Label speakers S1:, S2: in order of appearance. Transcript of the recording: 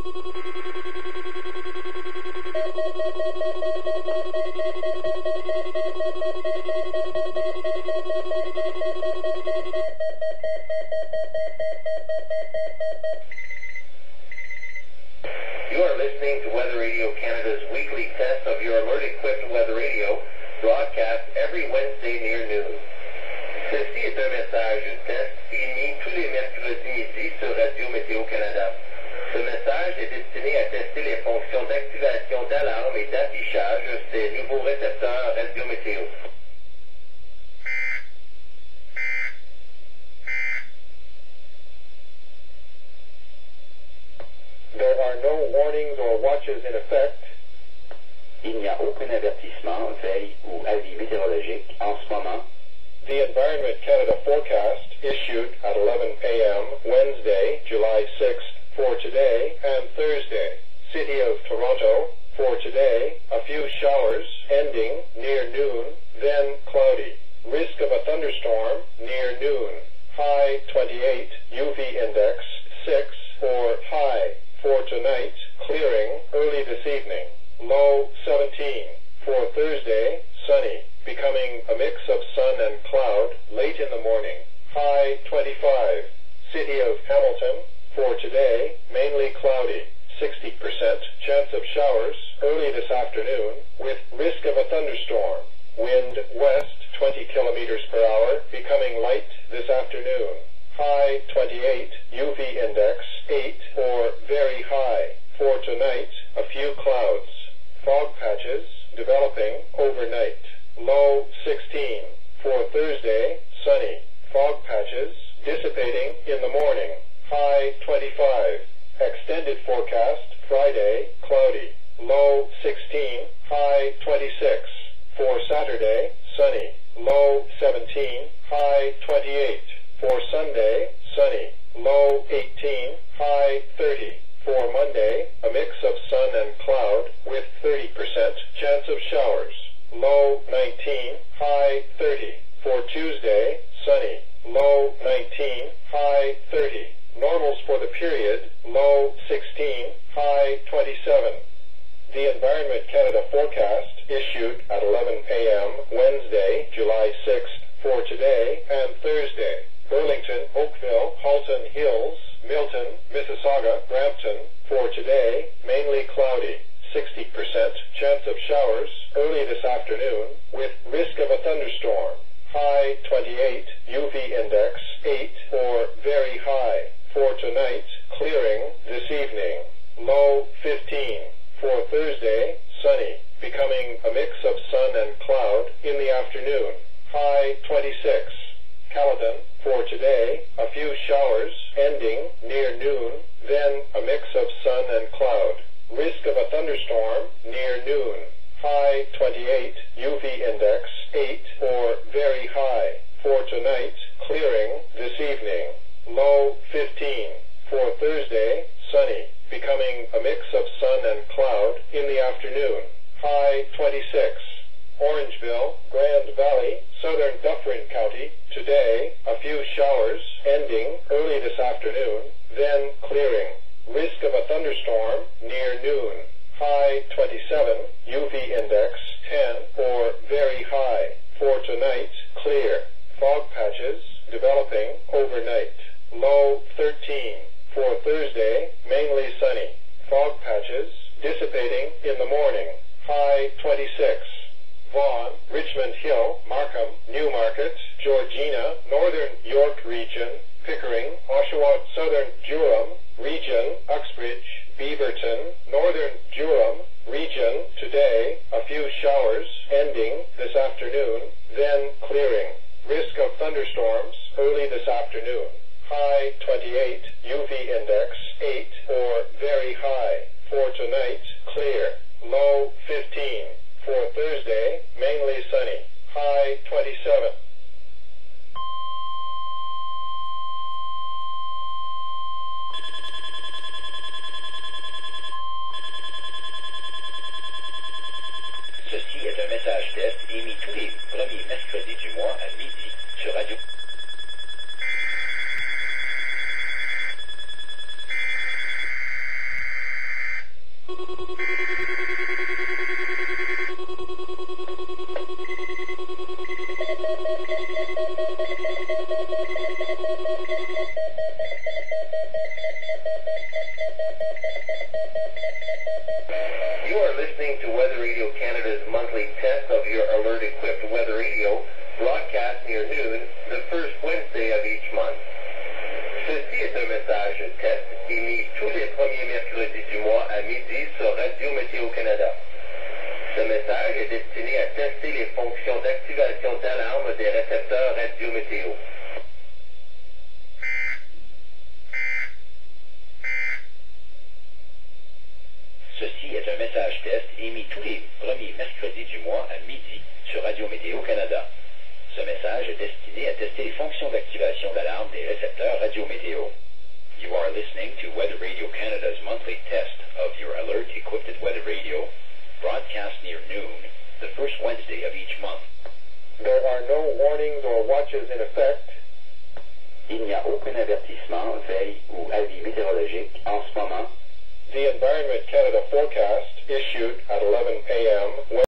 S1: You are listening to Weather Radio Canada's weekly test of your alert-equipped weather radio, broadcast every Wednesday near noon. Ceci est un message test émis tous les mercredis midi sur Radio Météo Canada. Ce message est destiné à tester les fonctions d'activation d'alarme et d'affichage des nouveaux récepteurs Radio Météo.
S2: There are no warnings or watches in effect.
S3: Il n'y a aucun avertissement, veille ou avis météorologique en ce moment.
S2: The Environment Canada forecast issued at 11 a.m. Wednesday, July 6th for today and Thursday. City of Toronto, for today, a few showers ending near noon, then cloudy. Risk of a thunderstorm near noon. High 28, UV index 6 or high. For tonight, clearing early this evening. Low 17. For Thursday, sunny, becoming a mix of sun and cloud late in the morning. High 25. City of Hamilton, for today, mainly cloudy. 60% chance of showers early this afternoon with risk of a thunderstorm. Wind west 20 kilometers per hour, becoming light this afternoon. High 28, UV index 8 or very high. For tonight, a few clouds. Fog patches developing overnight. Low 16. For Thursday, sunny. Fog patches dissipating in the morning. High 25. Extended forecast, Friday, cloudy. Low 16, high 26. For Saturday, sunny. Low 17, high 28. For Sunday, sunny. Low 18, high 30. For Monday, a mix of sun and cloud with 30% chance of showers. Low 19, high 30. For Tuesday, sunny. Low 19, high 30. Normals for the period, low 16, high 27. The Environment Canada forecast issued at 11 a.m. Wednesday, July 6th for today and Thursday. Burlington, Oakville, Halton Hills, Milton, Mississauga, Brampton, for today, mainly cloudy. 60% chance of showers early this afternoon with risk of a thunderstorm. High 28, UV index 8 or very high. For tonight, clearing this evening. Low 15. For Thursday, sunny, becoming a mix of sun and cloud in the afternoon. High 26. Caledon, for today, a few showers ending near noon, then a mix of sun and cloud. Risk of a thunderstorm near noon. High 28, UV index 8 or very high. For tonight, clearing this evening. Low 15. For Thursday, sunny, becoming a mix of sun and cloud in the afternoon. High 26. Orangeville, Grand Valley, Southern Dufferin County, today, a few showers ending early this afternoon, then clearing. Risk of a thunderstorm near noon. High 27, UV index 10 or very high. For tonight, clear. Fog patches developing overnight. Low 13. For Thursday, mainly sunny. Fog patches dissipating in the morning. High 26. Vaughan, Richmond Hill, Markham, Newmarket, Georgina, Northern York Region, Pickering, Oshawa, Southern Durham Region, Uxbridge, Beaverton, Northern Durham Region, today, a few showers ending this afternoon, then clearing. Risk of thunderstorms early this afternoon. High 28, UV index 8 or very high. For tonight, clear. Low 15. For Thursday, mainly sunny. High 27.
S3: Ceci est un message test émis tous les premiers mercredis du mois à midi sur Radio.
S1: You are listening to Weather Radio Canada's monthly test of your alert-equipped weather radio, broadcast near noon, the first Wednesday of each month. Ceci est un message test émis tous les premiers mercredis du mois à midi sur Radio Météo Canada. Ce message est destiné à tester les fonctions d'activation d'alarme des récepteurs Radio Météo.
S3: Ceci est un message test émis tous les premiers mercredis du mois à midi sur Radio Météo Canada. Ce message est destiné à tester les fonctions d'activation d'alarme des récepteurs Radio Météo. You are listening to Weather Radio Canada's monthly test of your alert-equipped weather radio, broadcast near noon, the first Wednesday of each month.
S2: There are no warnings or watches in effect.
S3: Il n'y a aucun avertissement, veille ou avis météorologique en ce moment.
S2: The Environment Canada forecast issued at 11 a.m.